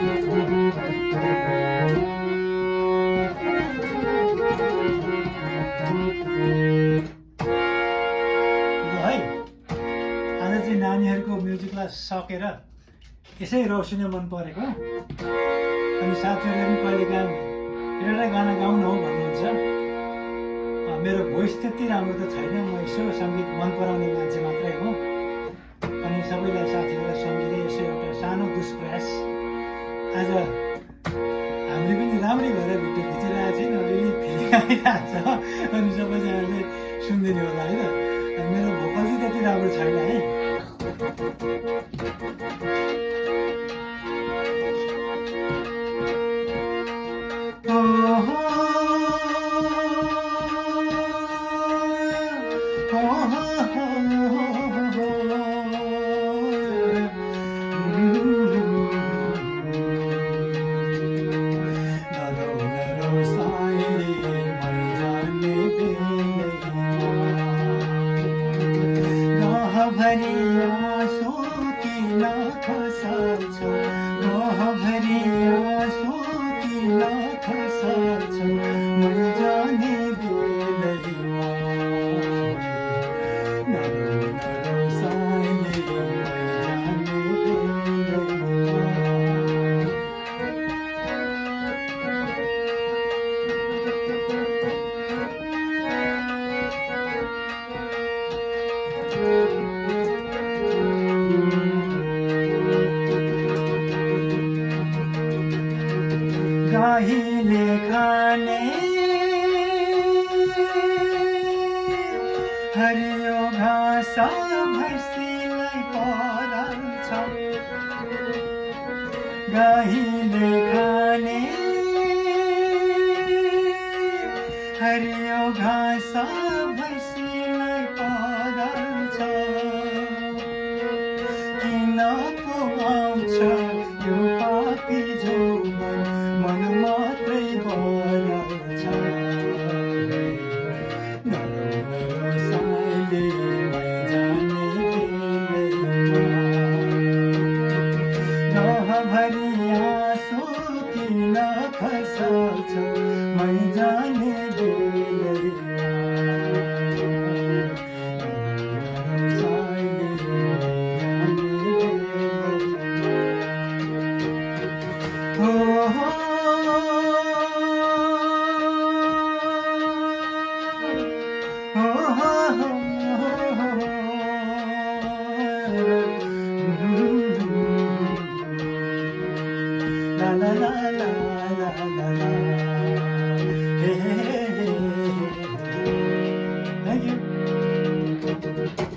आज चाहिँ नानीहरूको म्युजिक क्लास सकेर यसै रौसिने मन परेको अनि साथीहरूले पनि कहिलेकाहीँ एउटा गाना गाउनु हो भन्नुहुन्छ। मेरो भोइस त्यति राम्रो त छैन, म यसो सङ्गीत मन पराउने मान्छे मात्रै हो। अनि सबैलाई साथीहरूलाई सम्झिँदै यसो एउटा सानो दुष्प्रयास। आज हामीले पनि राम्रै भएर भिडियो खिचिरहेको छैन, अलिअलि फिलिङ आइरहेको छ अनि सबैजनाले सुनिदिनु होला है त। मेरो भोकल चाहिँ त्यति राम्रो छैन है। गाहीले खाने हरियो घाँस भैँसीलाई पराउँछ। गाहीले खाने हरियो घाँस भैँसीलाई पराउँछ। किन पो आउँछ यो पापी जो मन मात्रै बराउँछ। साइले जाने रहभरि आँसु किन खसाल्छ मै जाने बेलैमा। La la la la la la la. Hey, hey, hey.